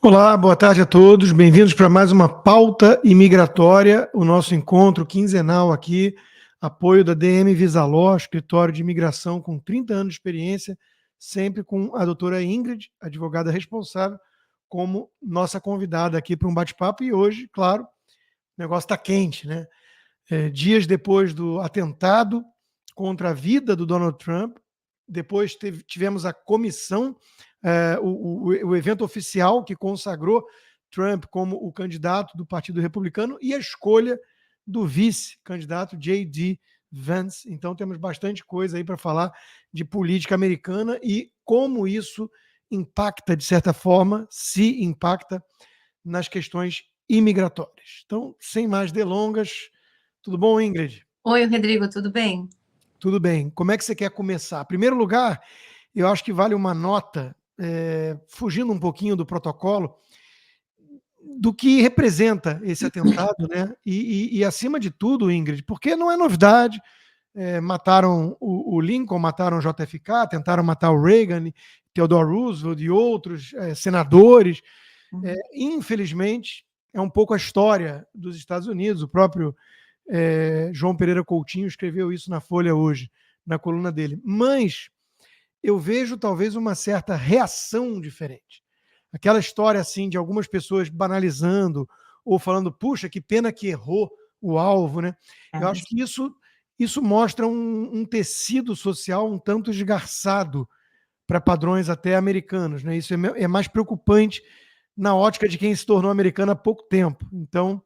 Olá, boa tarde a todos. Bem-vindos para mais uma pauta imigratória, o nosso encontro quinzenal aqui, apoio da DM Visaló, escritório de imigração com 30 anos de experiência, sempre com a doutora Ingrid, advogada responsável, como nossa convidada aqui para um bate-papo. E hoje, claro, o negócio está quente, né? Dias depois do atentado contra a vida do Donald Trump, depois tivemos a comissão, o evento oficial que consagrou Trump como o candidato do Partido Republicano e a escolha do vice-candidato J.D. Vance. Então temos bastante coisa aí para falar de política americana e como isso impacta, de certa forma, se impacta nas questões imigratórias. Então, sem mais delongas, tudo bom, Ingrid? Oi, Rodrigo, tudo bem? Tudo bem. Como é que você quer começar? Em primeiro lugar, eu acho que vale uma nota, fugindo um pouquinho do protocolo, do que representa esse atentado, né? E acima de tudo, Ingrid, porque não é novidade, mataram o Lincoln, mataram o JFK, tentaram matar o Reagan, Theodore Roosevelt e outros senadores. Infelizmente, é um pouco a história dos Estados Unidos. O próprio João Pereira Coutinho escreveu isso na Folha hoje, na coluna dele. Mas eu vejo talvez uma certa reação diferente. Aquela história assim de algumas pessoas banalizando ou falando, puxa, que pena que errou o alvo, né? Eu acho que isso mostra um tecido social um tanto esgarçado para padrões até americanos, né? Isso é mais preocupante na ótica de quem se tornou americano há pouco tempo. Então,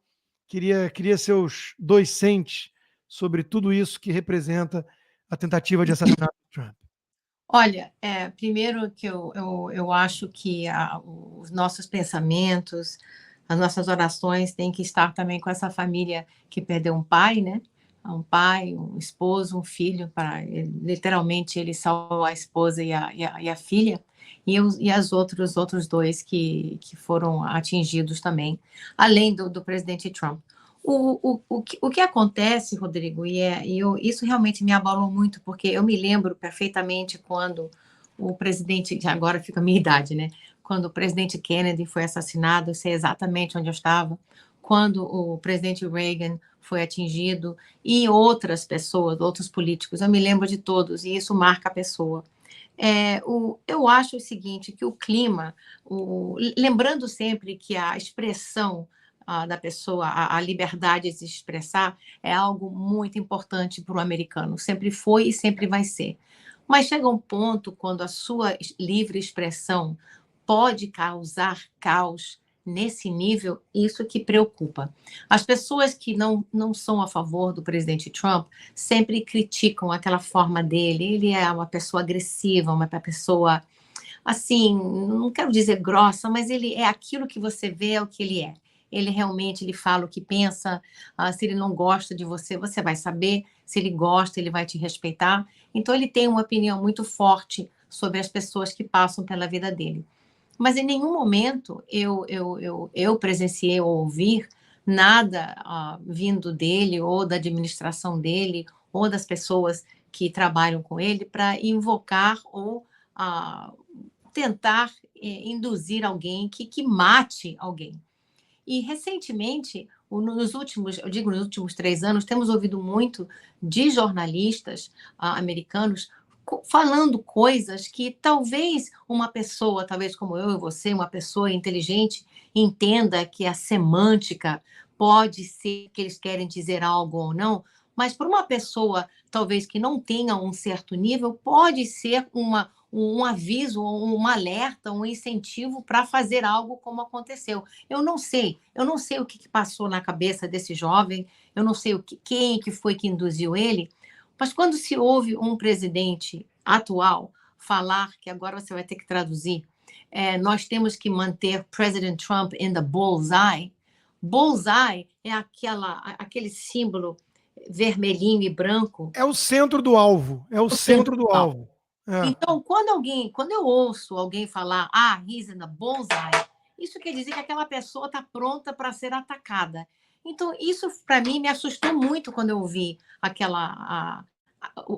queria seus 2 cents sobre tudo isso que representa a tentativa de assassinato de Trump. Olha, primeiro que eu acho que os nossos pensamentos, as nossas orações têm que estar também com essa família que perdeu um pai, né? Um pai, um esposo, um filho, literalmente ele salvou a esposa e a filha, e os outros dois que foram atingidos também, além do presidente Trump. O que acontece, Rodrigo, isso realmente me abalou muito, porque eu me lembro perfeitamente quando o presidente, agora fica a minha idade, né? Quando o presidente Kennedy foi assassinado, eu sei exatamente onde eu estava, quando o presidente Reagan foi atingido, e outras pessoas, outros políticos, eu me lembro de todos, e isso marca a pessoa. Eu acho o seguinte, que o clima, lembrando sempre que a expressão da pessoa, a liberdade de se expressar, é algo muito importante para o americano. Sempre foi e sempre vai ser. Mas chega um ponto quando a sua livre expressão pode causar caos nesse nível, isso que preocupa. As pessoas que não são a favor do presidente Trump sempre criticam aquela forma dele. Ele é uma pessoa agressiva, uma pessoa, assim, não quero dizer grossa, mas ele é aquilo que você vê, é o que ele é. Ele realmente ele fala o que pensa. Se ele não gosta de você, você vai saber. Se ele gosta, ele vai te respeitar. Então, ele tem uma opinião muito forte sobre as pessoas que passam pela vida dele. Mas em nenhum momento eu presenciei ou ouvi nada vindo dele, ou da administração dele, ou das pessoas que trabalham com ele, para invocar ou tentar induzir alguém que mate alguém. E recentemente, nos últimos 3 anos, temos ouvido muito de jornalistas americanos falando coisas que talvez uma pessoa, talvez como eu e você, uma pessoa inteligente, entenda que a semântica pode ser que eles querem dizer algo ou não, mas para uma pessoa, talvez que não tenha um certo nível, pode ser um aviso, um alerta, um incentivo para fazer algo como aconteceu. Eu não sei o que passou na cabeça desse jovem, eu não sei quem que foi que induziu ele, mas quando se ouve um presidente atual falar, que agora você vai ter que traduzir, nós temos que manter President Trump in the bullseye. Bullseye é aquele símbolo vermelhinho e branco. É o centro do alvo. É o centro do alvo. Então, quando eu ouço alguém falar, he's in the bullseye, isso quer dizer que aquela pessoa está pronta para ser atacada. Então, isso para mim me assustou muito quando eu ouvi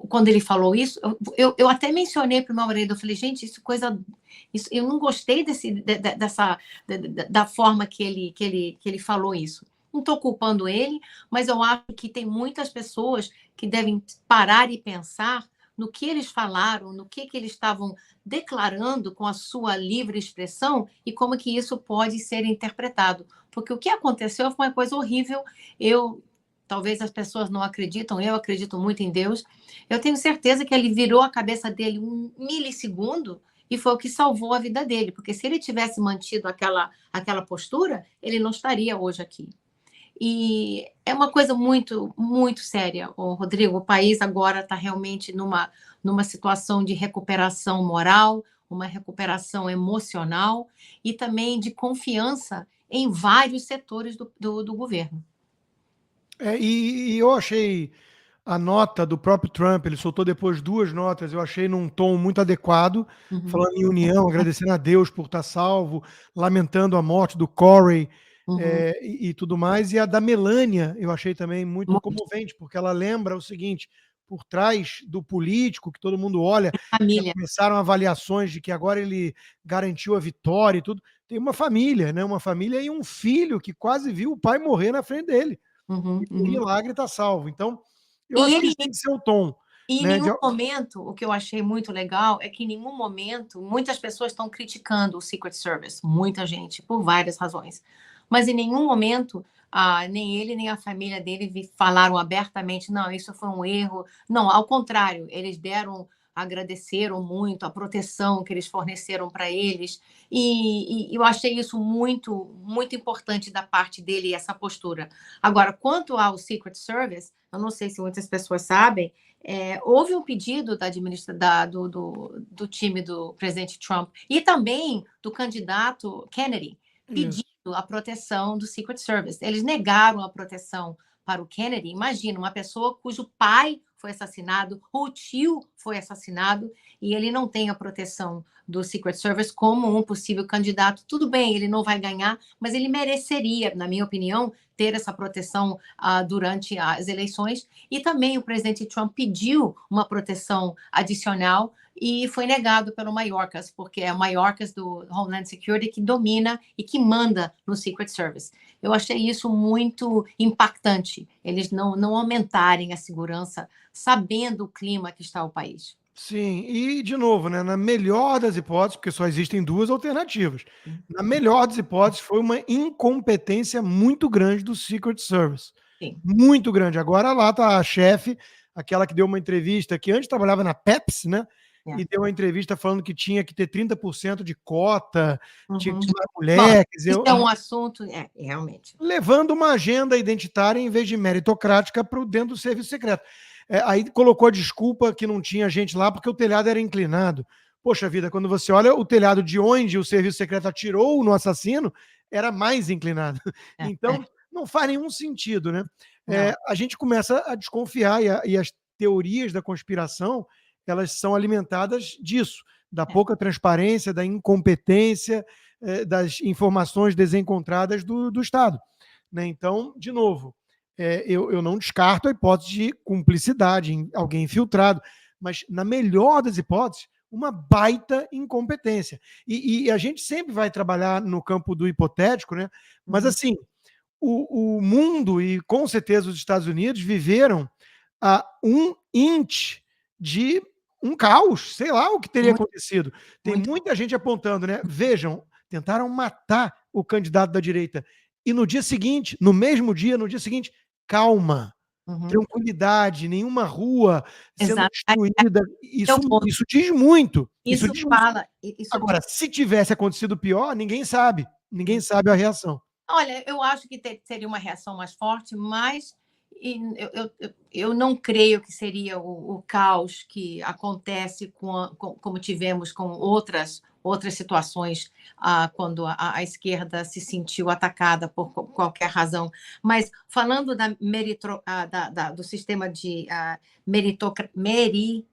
quando ele falou isso, eu até mencionei para o meu marido, eu falei, gente, isso, eu não gostei da forma que ele falou isso. Não estou culpando ele, mas eu acho que tem muitas pessoas que devem parar e pensar no que eles falaram, no que eles estavam declarando com a sua livre expressão e como que isso pode ser interpretado. Porque o que aconteceu foi uma coisa horrível. Talvez as pessoas não acreditam, eu acredito muito em Deus. Eu tenho certeza que ele virou a cabeça dele um milissegundo e foi o que salvou a vida dele, porque se ele tivesse mantido aquela postura, ele não estaria hoje aqui. E é uma coisa muito, muito séria, Rodrigo. O país agora está realmente numa situação de recuperação moral, uma recuperação emocional e também de confiança em vários setores do governo. E eu achei a nota do próprio Trump, ele soltou depois 2 notas, eu achei num tom muito adequado, Uhum. falando em união, agradecendo a Deus por estar salvo, lamentando a morte do Corey, Uhum. e tudo mais. E a da Melania eu achei também muito Muito comovente, porque ela lembra o seguinte: por trás do político, que todo mundo olha, já família. começaram avaliações de que agora ele garantiu a vitória e tudo. Tem uma família, né? Uma família e um filho que quase viu o pai morrer na frente dele. Uhum, E por uhum. milagre está salvo. Então, eu E acho que ele esse tem que ser o tom, E em né? nenhum momento, o que eu achei muito legal é que em nenhum momento, muitas pessoas estão criticando o Secret Service, muita gente, por várias razões. Mas em nenhum momento, nem ele nem a família dele falaram abertamente, não, isso foi um erro. Não, ao contrário, eles agradeceram muito a proteção que eles forneceram para eles. E eu achei isso muito, muito importante da parte dele, essa postura. Agora, quanto ao Secret Service, eu não sei se muitas pessoas sabem, houve um pedido do time do presidente Trump e também do candidato Kennedy pedindo Isso. a proteção do Secret Service. Eles negaram a proteção para o Kennedy. Imagina, uma pessoa cujo pai foi assassinado, o tio foi assassinado, e ele não tem a proteção do Secret Service como um possível candidato. Tudo bem, ele não vai ganhar, mas ele mereceria, na minha opinião, ter essa proteção durante as eleições. E também o presidente Trump pediu uma proteção adicional e foi negado pelo Mayorkas, porque é o Mayorkas do Homeland Security que domina e que manda no Secret Service. Eu achei isso muito impactante, eles não aumentarem a segurança, sabendo o clima que está o país. Sim, e de novo, né, na melhor das hipóteses, porque só existem 2 alternativas. Na melhor das hipóteses, foi uma incompetência muito grande do Secret Service. Sim. Muito grande. Agora lá está a chefe, aquela que deu uma entrevista, que antes trabalhava na Pepsi, né? E deu uma entrevista falando que tinha que ter 30% de cota, tinha que Uhum. ter uma Bom, mulher, quer dizer, isso é um assunto, realmente. levando uma agenda identitária em vez de meritocrática para dentro do serviço secreto. Aí colocou a desculpa que não tinha gente lá porque o telhado era inclinado. Poxa vida, quando você olha o telhado de onde o serviço secreto atirou no assassino, era mais inclinado. Então, não faz nenhum sentido, né? Não. A gente começa a desconfiar e as teorias da conspiração, elas são alimentadas disso, da pouca transparência, da incompetência, das informações desencontradas do Estado. Né? Então, de novo, eu não descarto a hipótese de cumplicidade, em alguém infiltrado, mas, na melhor das hipóteses, uma baita incompetência. E a gente sempre vai trabalhar no campo do hipotético, né? Mas, assim, o mundo e, com certeza, os Estados Unidos viveram a um inch de um caos, sei lá o que teria Muito, acontecido. Tem muito. muita gente apontando, né? Vejam, tentaram matar o candidato da direita. E no dia seguinte, no mesmo dia, no dia seguinte, calma, Uhum. tranquilidade, nenhuma rua sendo Exato. destruída. É o Isso, ponto. isso diz muito. Isso Isso diz muito. fala, isso diz. Agora, se tivesse acontecido pior, ninguém sabe. Ninguém sabe a reação. Olha, eu acho que seria uma reação mais forte, mas eu não creio que seria o caos que acontece como tivemos com outras situações quando a esquerda se sentiu atacada por qualquer razão. Mas falando do sistema de meritocracia,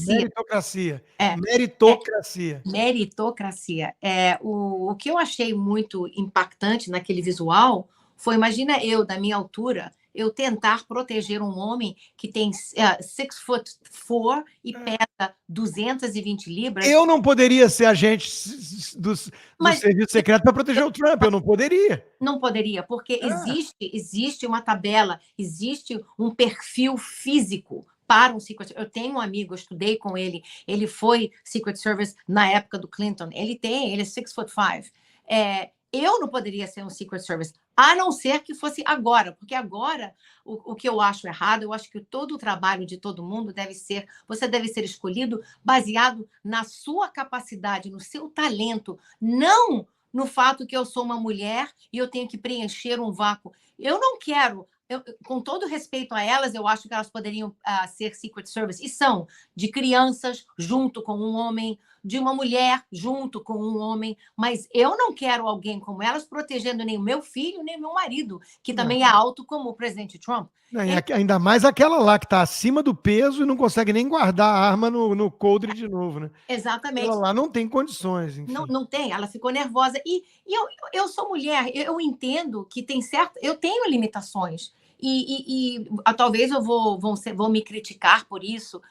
Meritocracia. é, é, Meritocracia. meritocracia. O que eu achei muito impactante naquele visual foi, imagina eu, da minha altura, eu tentar proteger um homem que tem 6'4" e pesa 220 libras. Eu não poderia ser agente do Mas serviço secreto para proteger o Trump, eu não poderia. não poderia, porque Ah, existe uma tabela, existe um perfil físico para um Secret Service. Eu tenho um amigo, eu estudei com ele foi Secret Service na época do Clinton. Ele é 6'5". Eu não poderia ser um Secret Service, a não ser que fosse agora, porque agora o que eu acho errado, eu acho que todo o trabalho de todo mundo você deve ser escolhido baseado na sua capacidade, no seu talento, não no fato que eu sou uma mulher e eu tenho que preencher um vácuo. Eu não quero, com todo respeito a elas, eu acho que elas poderiam ser Secret Service, e são de crianças junto com um homem, de uma mulher junto com um homem, mas eu não quero alguém como elas protegendo nem o meu filho, nem o meu marido, que também é alto como o presidente Trump. ainda mais aquela lá que está acima do peso e não consegue nem guardar a arma no coldre de novo, né? Aquela Exatamente. lá não tem condições, Não, enfim. não tem, ela ficou nervosa. Eu sou mulher, eu entendo que tem certo. Eu tenho limitações. Talvez vão me criticar por isso.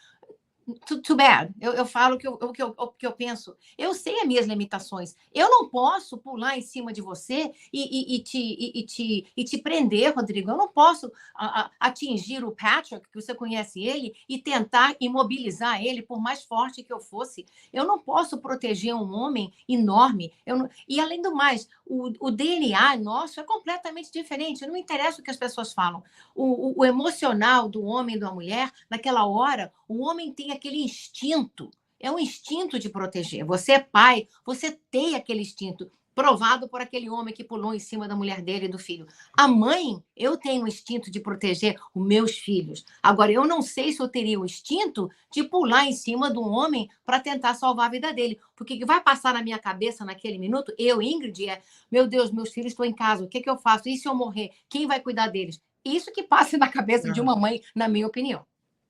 Too bad. Eu falo o que eu penso. Eu sei as minhas limitações. Eu não posso pular em cima de você e te prender, Rodrigo. Eu não posso atingir o Patrick, que você conhece ele, e tentar imobilizar ele, por mais forte que eu fosse. Eu não posso proteger um homem enorme. E, além do mais, o DNA nosso é completamente diferente. Não interessa o que as pessoas falam. O emocional do homem e da mulher, naquela hora, o homem tem aquele instinto, é um instinto de proteger. Você é pai, você tem aquele instinto, provado por aquele homem que pulou em cima da mulher dele e do filho. A mãe, eu tenho o instinto de proteger os meus filhos. Agora, eu não sei se eu teria o instinto de pular em cima de um homem para tentar salvar a vida dele. Porque o que vai passar na minha cabeça naquele minuto, Ingrid, meu Deus, meus filhos estão em casa, o que eu faço? E se eu morrer? Quem vai cuidar deles? Isso que passa na cabeça de uma mãe, na minha opinião.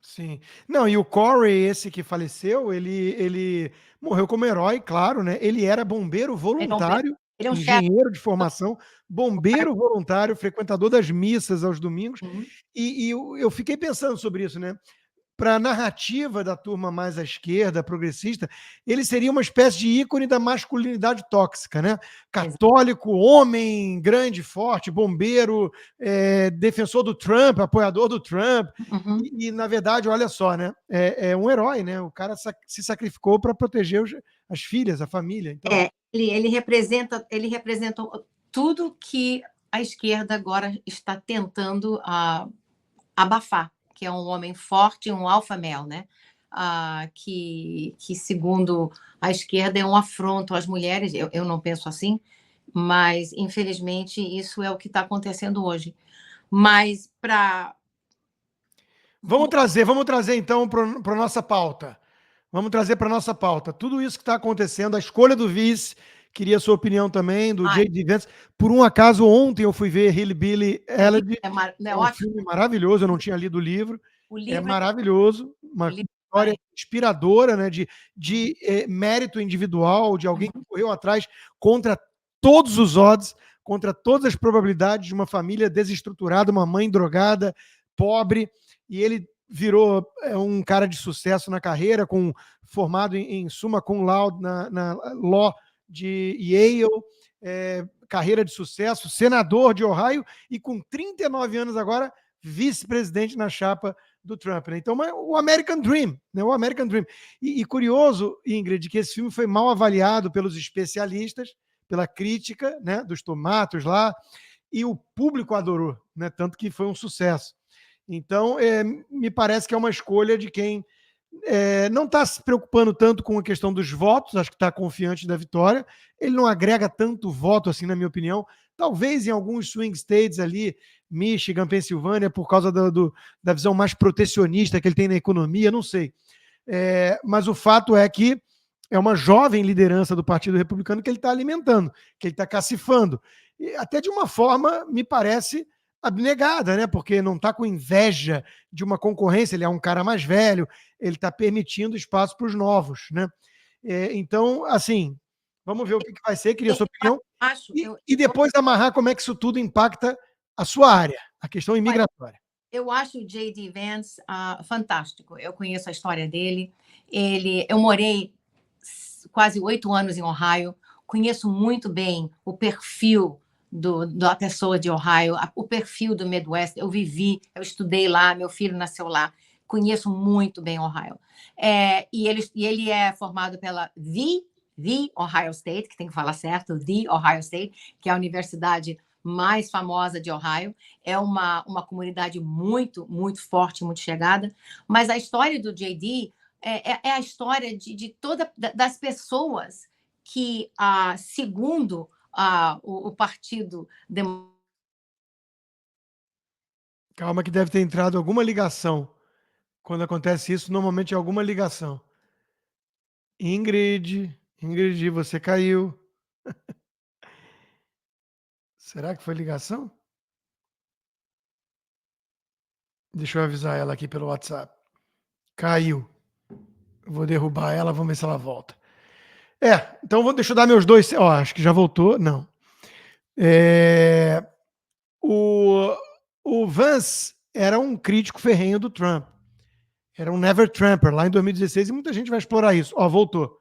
Sim. Não, e o Corey, esse que faleceu, ele morreu como herói, claro, né? Ele era bombeiro voluntário, Ele é um chefe. engenheiro de formação, bombeiro voluntário, frequentador das missas aos domingos. E eu fiquei pensando sobre isso, né? Para a narrativa da turma mais à esquerda, progressista, ele seria uma espécie de ícone da masculinidade tóxica, né? Católico, homem, grande, forte, bombeiro, defensor do Trump, apoiador do Trump. Na verdade, olha só, né? É um herói, né? O cara se sacrificou para proteger as filhas, a família. Então... Ele representa tudo que a esquerda agora está tentando abafar, que é um homem forte, um alfa male, né? Que segundo a esquerda é um afronto às mulheres. Eu não penso assim, mas infelizmente isso é o que está acontecendo hoje. Mas Vamos trazer então para a nossa pauta. Vamos trazer para a nossa pauta tudo isso que está acontecendo, a escolha do vice. Queria a sua opinião também, do J.D. Vance. Por um acaso, ontem eu fui ver Hillbilly Elegy. É um filme maravilhoso, eu não tinha lido o livro. É maravilhoso, uma história inspiradora, né, de mérito individual, de alguém que correu atrás contra todos os odds, contra todas as probabilidades de uma família desestruturada, uma mãe drogada, pobre, e ele virou um cara de sucesso na carreira, formado em summa cum laude na Law de Yale, carreira de sucesso, senador de Ohio e com 39 anos agora, vice-presidente na chapa do Trump. Né? Então, o American Dream, né? O American Dream. E curioso, Ingrid, que esse filme foi mal avaliado pelos especialistas, pela crítica, né, dos tomatos lá, e o público adorou, né? Tanto que foi um sucesso. Então, me parece que é uma escolha de quem não está se preocupando tanto com a questão dos votos, acho que está confiante da vitória. Ele não agrega tanto voto, assim, na minha opinião. Talvez em alguns swing states ali, Michigan, Pensilvânia, por causa da visão mais protecionista que ele tem na economia, não sei. Mas o fato é que é uma jovem liderança do Partido Republicano que ele está alimentando, que ele está cacifando. E até de uma forma, me parece, abnegada, né? Porque não está com inveja de uma concorrência, ele é um cara mais velho, ele está permitindo espaço para os novos, né? Então, assim, vamos ver o que vai ser, queria a sua opinião. E depois amarrar como é que isso tudo impacta a sua área, a questão imigratória. Eu acho o J.D. Vance fantástico. Eu conheço a história dele. Eu morei quase 8 anos em Ohio. Conheço muito bem o perfil da pessoa de Ohio, o perfil do Midwest. Eu vivi, eu estudei lá, meu filho nasceu lá. Conheço muito bem Ohio. E ele é formado pela The Ohio State, que tem que falar certo, The Ohio State, que é a universidade mais famosa de Ohio. É uma comunidade muito, muito forte, muito chegada. Mas a história do J.D. é a história de todas das pessoas que, segundo o Partido Democrático. Calma que deve ter entrado alguma ligação. Quando acontece isso, normalmente é alguma ligação. Ingrid, você caiu. Será que foi ligação? Deixa eu avisar ela aqui pelo WhatsApp. Caiu. Eu vou derrubar ela, vamos ver se ela volta. Então deixa eu dar meus dois. Acho que já voltou. Não. O Vance era um crítico ferrenho do Trump. Era um never Trumper lá em 2016 e muita gente vai explorar isso. Voltou.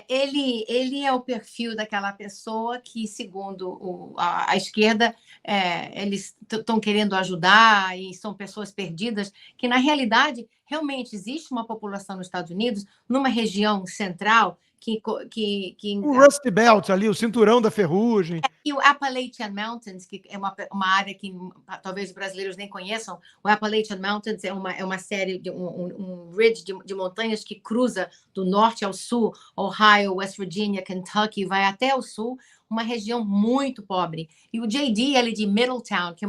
Ele é o perfil daquela pessoa que, segundo a esquerda, eles estão querendo ajudar e são pessoas perdidas, que, na realidade, realmente existe uma população nos Estados Unidos, numa região central, o Rusty Belt ali, o cinturão da ferrugem. E o Appalachian Mountains, que é uma área que talvez os brasileiros nem conheçam. O Appalachian Mountains é uma série, um ridge de montanhas que cruza do norte ao sul, Ohio, West Virginia, Kentucky, vai até o sul, uma região muito pobre. E o J.D., ele é de Middletown, que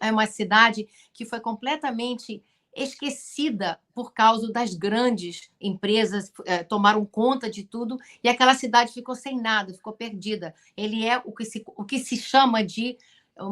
é uma cidade que foi completamente esquecida por causa das grandes empresas, tomaram conta de tudo e aquela cidade ficou sem nada, ficou perdida. Ele é o que se chama de,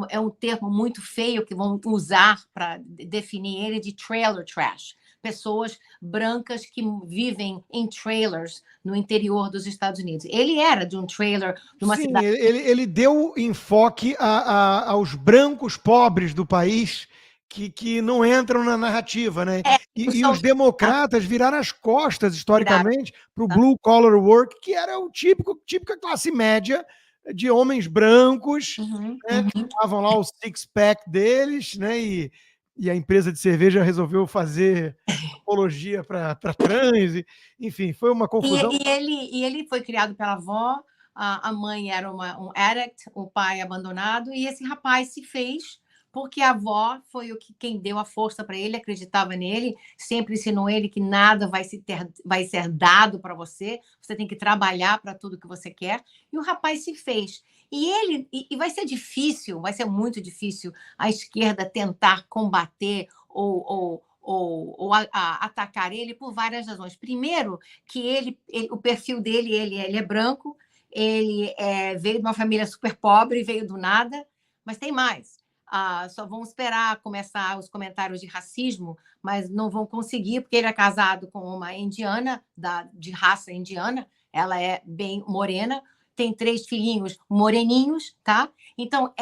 é um termo muito feio que vão usar para definir ele, de trailer trash. Pessoas brancas que vivem em trailers no interior dos Estados Unidos. Ele era de um trailer, de uma cidade. Ele deu enfoque aos brancos pobres do país que não entram na narrativa, né? E os democratas viraram as costas, historicamente, para o blue collar work, que era o típica classe média de homens brancos, né, que estavam lá o six-pack deles, né? E a empresa de cerveja resolveu fazer apologia para trans, enfim, foi uma confusão. E ele foi criado pela avó, a mãe era um addict, o pai abandonado, e esse rapaz se fez porque a avó foi quem deu a força para ele, acreditava nele, sempre ensinou ele que nada vai ser dado para você, você tem que trabalhar para tudo que você quer, e o rapaz se fez. E vai ser difícil, vai ser muito difícil a esquerda tentar combater ou atacar ele por várias razões. Primeiro, que o perfil dele, ele é branco, ele veio de uma família super pobre, veio do nada, mas tem mais. Só vão esperar começar os comentários de racismo, mas não vão conseguir, porque ele é casado com uma indiana, de raça indiana, ela é bem morena, tem 3 filhinhos moreninhos, tá? Então,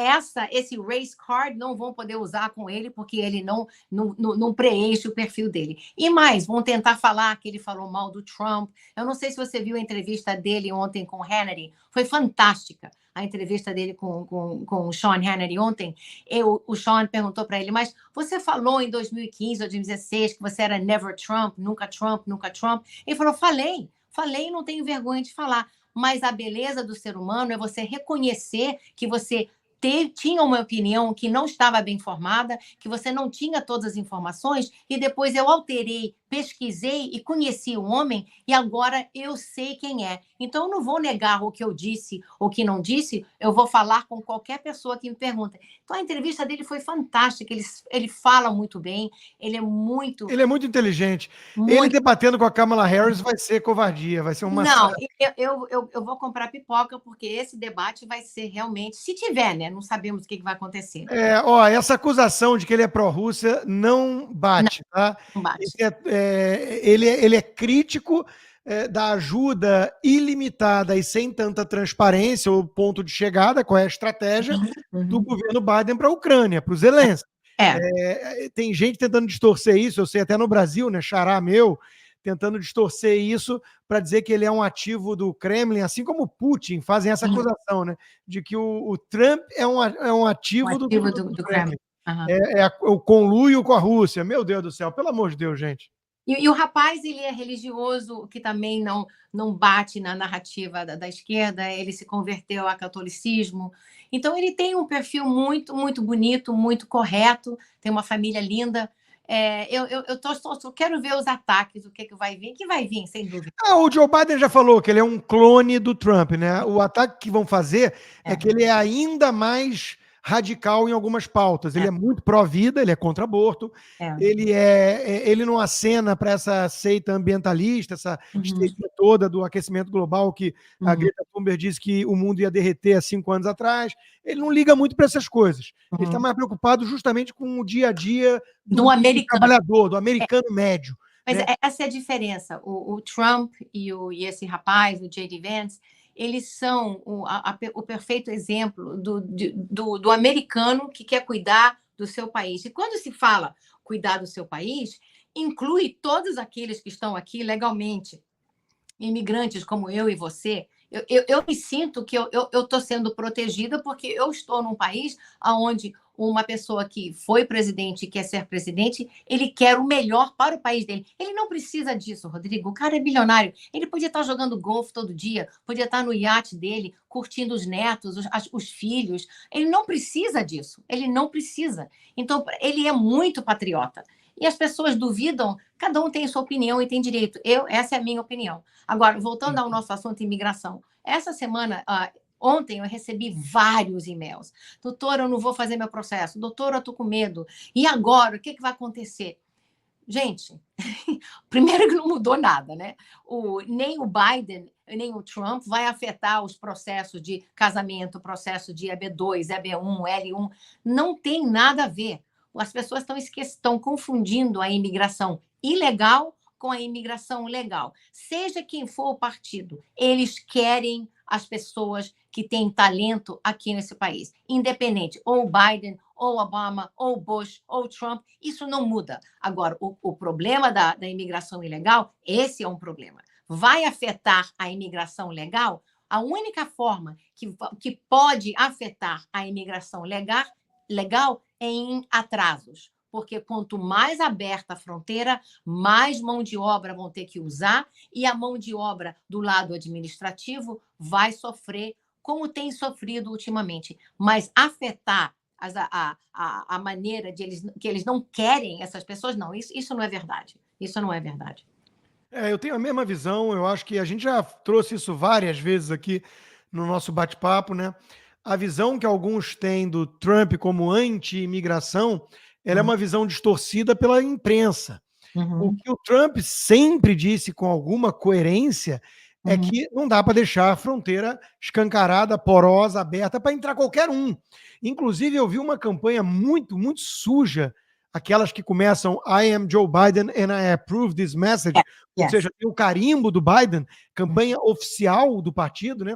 esse race card não vão poder usar com ele, porque ele não preenche o perfil dele. E mais, vão tentar falar que ele falou mal do Trump. Eu não sei se você viu a entrevista dele ontem com o Hannity, foi fantástica a entrevista dele com o Sean Hannity ontem. O Sean perguntou para ele, mas você falou em 2015 ou 2016 que você era never Trump, nunca Trump, nunca Trump. Ele falou, falei, não tenho vergonha de falar. Mas a beleza do ser humano é você reconhecer que você tinha uma opinião que não estava bem formada, que você não tinha todas as informações, e depois eu alterei, pesquisei e conheci o homem, e agora eu sei quem é. Então, eu não vou negar o que eu disse ou o que não disse, eu vou falar com qualquer pessoa que me pergunta. Então, a entrevista dele foi fantástica, ele fala muito bem, ele é muito inteligente. Ele debatendo com a Kamala Harris vai ser covardia, vai ser uma... Não, eu vou comprar pipoca, porque esse debate vai ser realmente, se tiver, né? Não sabemos o que vai acontecer. Essa acusação de que ele é pró-Rússia não bate, tá? Não bate. Ele é crítico da ajuda ilimitada e sem tanta transparência, o ponto de chegada, qual é a estratégia do governo Biden para a Ucrânia, para o Zelensky. Tem gente tentando distorcer isso, eu sei até no Brasil, né, xará meu, tentando distorcer isso para dizer que ele é um ativo do Kremlin, assim como o Putin fazem essa acusação, né, de que o Trump é um ativo do Kremlin. O conluio com a Rússia. Meu Deus do céu, pelo amor de Deus, gente. E o rapaz, ele é religioso, que também não bate na narrativa da esquerda, ele se converteu ao catolicismo. Então, ele tem um perfil muito, muito bonito, muito correto, tem uma família linda. Eu quero ver os ataques, o que vai vir, sem dúvida. O Joe Biden já falou que ele é um clone do Trump, né? O ataque que vão fazer é que ele é ainda mais radical em algumas pautas. Ele é muito pró-vida, ele é contra aborto, ele não acena para essa seita ambientalista, essa histeria toda do aquecimento global que a Greta Thunberg disse que o mundo ia derreter há 5 anos atrás. Ele não liga muito para essas coisas. Ele está mais preocupado justamente com o dia a dia do trabalhador, do americano médio. Mas essa é a diferença. O Trump e esse rapaz, o J.D. Vance, eles são o perfeito exemplo do americano que quer cuidar do seu país. E quando se fala cuidar do seu país, inclui todos aqueles que estão aqui legalmente, imigrantes como eu e você. Eu me sinto que eu estou sendo protegida porque eu estou num país onde uma pessoa que foi presidente e quer ser presidente, ele quer o melhor para o país dele. Ele não precisa disso, Rodrigo. O cara é bilionário. Ele podia estar jogando golfe todo dia, podia estar no iate dele, curtindo os netos, os filhos. Ele não precisa disso. Ele não precisa. Então, ele é muito patriota. E as pessoas duvidam, cada um tem sua opinião e tem direito. Essa é a minha opinião. Agora, voltando ao nosso assunto imigração. Essa semana, ontem, eu recebi vários e-mails. Doutora, eu não vou fazer meu processo. Doutora, eu estou com medo. E agora, o que vai acontecer? Gente, primeiro que não mudou nada, né? Nem o Biden, nem o Trump vai afetar os processos de casamento, processo de EB2, EB1, L1. Não tem nada a ver. As pessoas estão confundindo a imigração ilegal com a imigração legal. Seja quem for o partido, eles querem as pessoas que têm talento aqui nesse país. Independente, ou Biden, ou Obama, ou Bush, ou Trump, isso não muda. Agora, o problema da imigração ilegal, esse é um problema. Vai afetar a imigração legal? A única forma que pode afetar a imigração legal é em atrasos, porque quanto mais aberta a fronteira, mais mão de obra vão ter que usar e a mão de obra do lado administrativo vai sofrer, como tem sofrido ultimamente. Mas afetar a maneira que eles não querem essas pessoas, não, isso não é verdade. Isso não é verdade. Eu tenho a mesma visão, eu acho que a gente já trouxe isso várias vezes aqui no nosso bate-papo, né? A visão que alguns têm do Trump como anti-imigração, ela é uma visão distorcida pela imprensa. O que o Trump sempre disse com alguma coerência é que não dá para deixar a fronteira escancarada, porosa, aberta, para entrar qualquer um. Inclusive, eu vi uma campanha muito, muito suja, aquelas que começam I am Joe Biden and I approve this message, ou seja, tem o carimbo do Biden, campanha oficial do partido, né?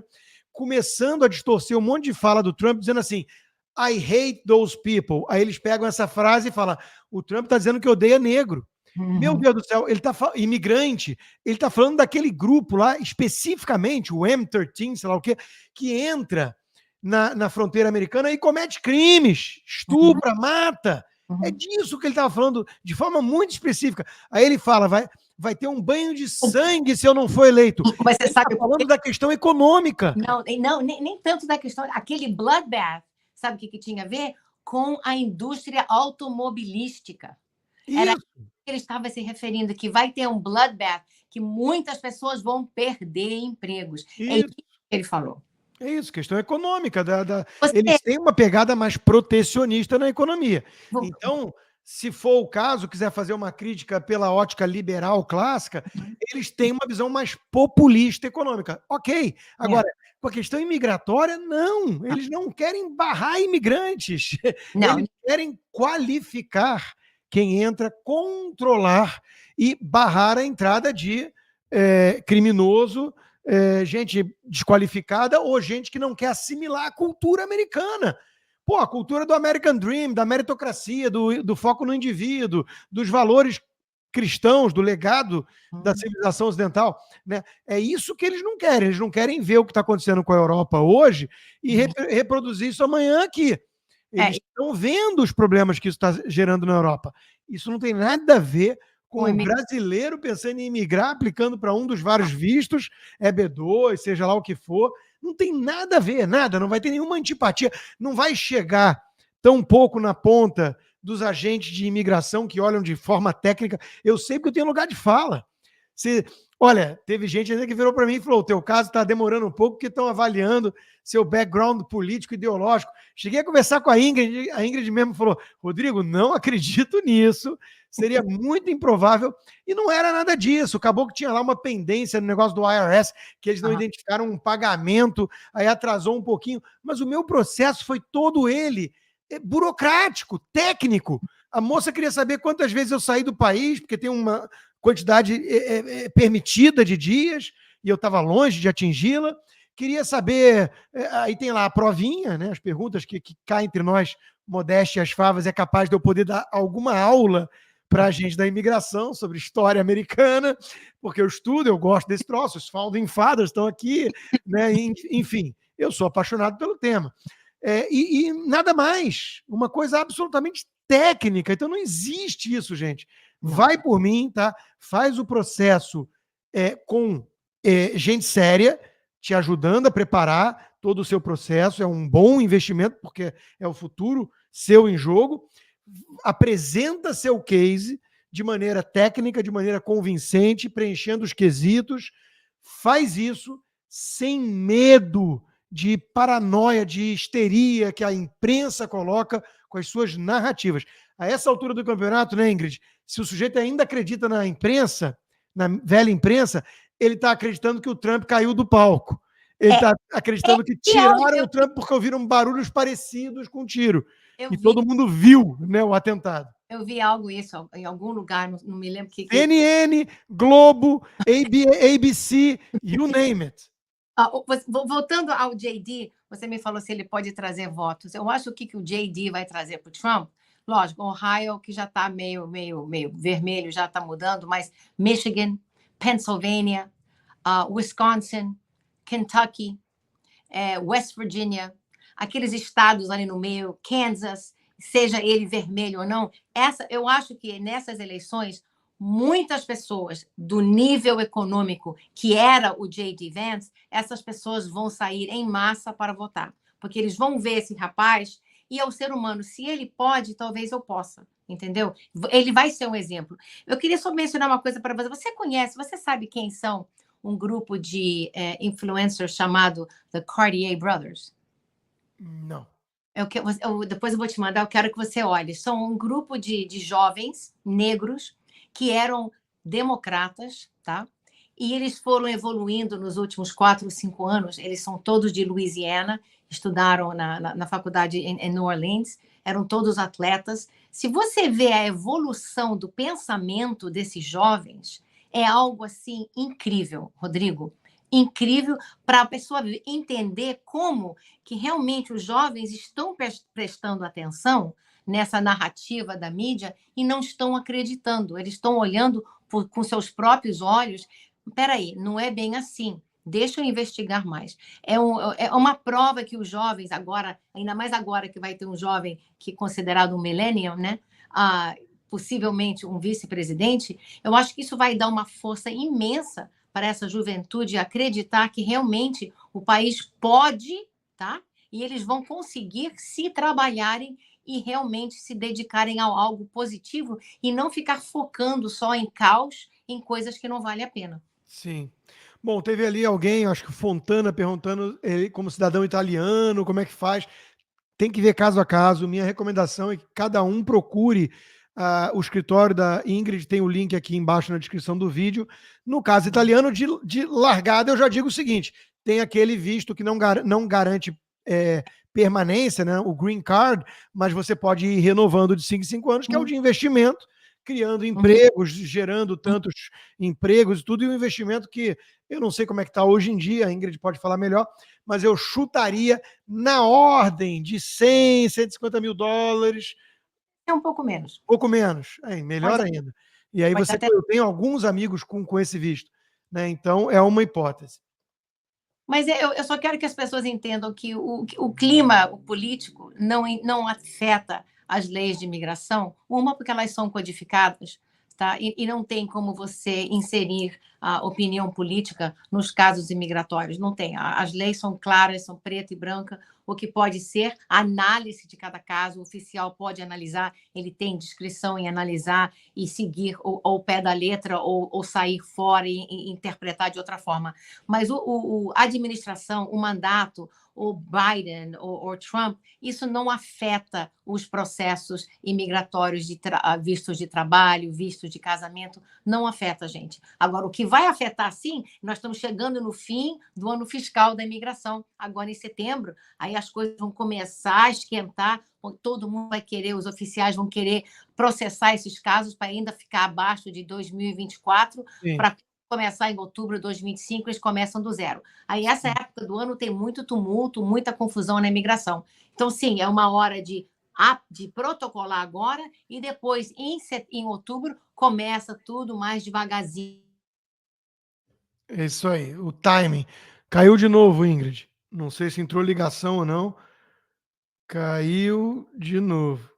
Começando a distorcer um monte de fala do Trump, dizendo assim, I hate those people. Aí eles pegam essa frase e falam, o Trump está dizendo que odeia negro. Meu Deus do céu, ele está imigrante, ele está falando daquele grupo lá, especificamente, o M13, sei lá o quê, que entra na fronteira americana e comete crimes, estupra, mata. É disso que ele estava falando, de forma muito específica. Aí ele fala, vai ter um banho de sangue se eu não for eleito. Mas você sabe, falando da questão econômica. Não, nem tanto da questão. Aquele bloodbath, sabe o que tinha a ver? Com a indústria automobilística. Era isso que ele estava se referindo, que vai ter um bloodbath, que muitas pessoas vão perder empregos. É isso que ele falou. É isso, questão econômica. Eles têm uma pegada mais protecionista na economia. Então, se for o caso, quiser fazer uma crítica pela ótica liberal clássica, eles têm uma visão mais populista econômica. Ok. Agora, com a questão imigratória, não. Eles não querem barrar imigrantes. Não. Eles querem qualificar quem entra, controlar e barrar a entrada de criminoso, gente desqualificada ou gente que não quer assimilar a cultura americana. Pô, a cultura do American Dream, da meritocracia, do foco no indivíduo, dos valores cristãos, do legado da civilização ocidental, né? É isso que eles não querem ver o que está acontecendo com a Europa hoje e reproduzir isso amanhã aqui. Eles estão vendo os problemas que isso está gerando na Europa. Isso não tem nada a ver com o brasileiro pensando em imigrar, aplicando para um dos vários vistos, EB2, seja lá o que for. Não tem nada a ver, nada, não vai ter nenhuma antipatia, não vai chegar tão pouco na ponta dos agentes de imigração que olham de forma técnica. Eu sei porque eu tenho lugar de fala. Olha, teve gente ainda que virou para mim e falou: o teu caso está demorando um pouco porque estão avaliando seu background político ideológico. Cheguei a conversar com a Ingrid mesmo falou: Rodrigo, não acredito nisso, seria muito improvável. E não era nada disso. Acabou que tinha lá uma pendência no negócio do IRS, que eles não identificaram um pagamento, aí atrasou um pouquinho. Mas o meu processo foi todo ele burocrático, técnico. A moça queria saber quantas vezes eu saí do país, porque tem uma quantidade permitida de dias, e eu estava longe de atingi-la. Queria saber, aí tem lá a provinha, né, as perguntas que cá entre nós, modéstia e as favas, é capaz de eu poder dar alguma aula para a gente da imigração sobre história americana, porque eu estudo, eu gosto desse troço, os Founding Fathers estão aqui, né, enfim, eu sou apaixonado pelo tema. E nada mais, uma coisa absolutamente técnica, então não existe isso, gente. Vai por mim, tá? Faz o processo com gente séria, te ajudando a preparar todo o seu processo, é um bom investimento, porque é o futuro seu em jogo. Apresenta seu case de maneira técnica, de maneira convincente, preenchendo os quesitos. Faz isso sem medo de paranoia, de histeria que a imprensa coloca com as suas narrativas. A essa altura do campeonato, né, Ingrid, se o sujeito ainda acredita na imprensa, na velha imprensa, ele está acreditando que o Trump caiu do palco. Ele está acreditando que tiraram o Trump porque ouviram barulhos parecidos com tiro. E todo mundo viu, né, o atentado. Eu vi algo isso em algum lugar, não me lembro que... CNN, Globo, ABC, you name it. Voltando ao JD, você me falou se ele pode trazer votos. Eu acho que o JD vai trazer para o Trump. Lógico, Ohio, que já está meio vermelho, já está mudando, mas Michigan, Pennsylvania, Wisconsin, Kentucky, West Virginia, aqueles estados ali no meio, Kansas, seja ele vermelho ou não, eu acho que nessas eleições muitas pessoas do nível econômico que era o J.D. Vance, essas pessoas vão sair em massa para votar, porque eles vão ver esse rapaz e é o ser humano, se ele pode, talvez eu possa, entendeu? Ele vai ser um exemplo. Eu queria só mencionar uma coisa para você. Você sabe quem são um grupo de influencers chamado The Cartier Brothers? Não. Depois eu vou te mandar, eu quero que você olhe. São um grupo de jovens negros que eram democratas, tá? E eles foram evoluindo nos últimos 4 ou 5 anos. Eles são todos de Louisiana, estudaram na faculdade em New Orleans, eram todos atletas. Se você vê a evolução do pensamento desses jovens, é algo assim incrível, Rodrigo. Incrível para a pessoa entender como que realmente os jovens estão prestando atenção nessa narrativa da mídia e não estão acreditando. Eles estão olhando com seus próprios olhos. Espera aí, não é bem assim. Deixa eu investigar mais. É uma prova que os jovens agora, ainda mais agora que vai ter um jovem que é considerado um millennial, né? Possivelmente um vice-presidente, eu acho que isso vai dar uma força imensa para essa juventude acreditar que realmente o país pode, tá? E eles vão conseguir se trabalharem e realmente se dedicarem a algo positivo e não ficar focando só em caos, em coisas que não valem a pena. Sim. Bom, teve ali alguém, acho que o Fontana, perguntando ele, como cidadão italiano, como é que faz. Tem que ver caso a caso. Minha recomendação é que cada um procure o escritório da Ingrid, tem o link aqui embaixo na descrição do vídeo. No caso italiano, de largada, eu já digo o seguinte: tem aquele visto que não garante permanência, né, o green card, mas você pode ir renovando de 5 em 5 anos, que é o de investimento, criando empregos, gerando tantos empregos e tudo, e um investimento que eu não sei como é que está hoje em dia, a Ingrid pode falar melhor, mas eu chutaria na ordem de 100, 150 mil dólares. É um pouco menos. Pouco menos, melhor Pode, ainda. E aí pode até. eu tenho alguns amigos com esse visto, né? Então é uma hipótese. Mas eu só quero que as pessoas entendam que o clima o político não afeta as leis de imigração, uma, porque elas são codificadas, tá? E não tem como você inserir a opinião política nos casos imigratórios, não tem. As leis são claras, são preta e branca, o que pode ser a análise de cada caso, o oficial pode analisar, ele tem discrição em analisar e seguir ou o pé da letra ou sair fora e interpretar de outra forma. Mas a administração, o mandato, o Biden ou Trump, isso não afeta os processos imigratórios de vistos de trabalho, vistos de casamento, não afeta, gente. Agora, o que vai afetar, sim, nós estamos chegando no fim do ano fiscal da imigração, agora em setembro, aí as coisas vão começar a esquentar, todo mundo vai querer, os oficiais vão querer processar esses casos para ainda ficar abaixo de 2024, para começar em outubro de 2025, eles começam do zero. Aí, essa época do ano tem muito tumulto, muita confusão na imigração. Então, sim, é uma hora de protocolar agora e depois, em outubro, começa tudo mais devagarzinho. É isso aí, o timing. Caiu de novo, Ingrid. Não sei se entrou ligação ou não. Caiu de novo.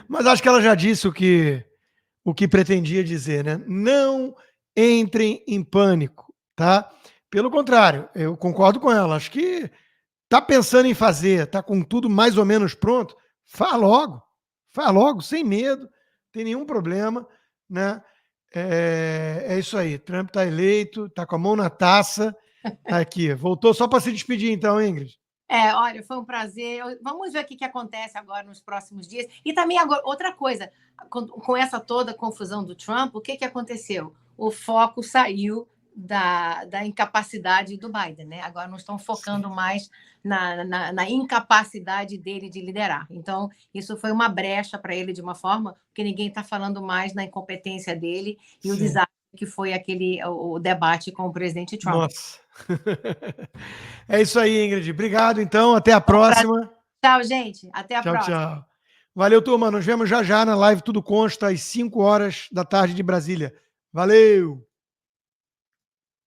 Mas acho que ela já disse o que pretendia dizer, né? Não entrem em pânico, tá? Pelo contrário, eu concordo com ela. Acho que tá pensando em fazer, tá com tudo mais ou menos pronto, faz logo, sem medo, não tem nenhum problema, né? É isso aí, Trump tá eleito, tá com a mão na taça, aqui, voltou só para se despedir então, Ingrid. Olha, foi um prazer. Vamos ver o que acontece agora nos próximos dias. E também agora, outra coisa, com essa toda confusão do Trump, o que aconteceu? O foco saiu da incapacidade do Biden, né? Agora não estão focando mais na incapacidade dele de liderar. Então, isso foi uma brecha para ele de uma forma, porque ninguém está falando mais na incompetência dele e o desastre que foi o debate com o presidente Trump. Nossa. É isso aí, Ingrid. Obrigado, então. Até a próxima. Tchau, gente. Até a próxima. Tchau. Valeu, turma. Nos vemos já na live Tudo Consta, às 5 horas da tarde de Brasília. Valeu!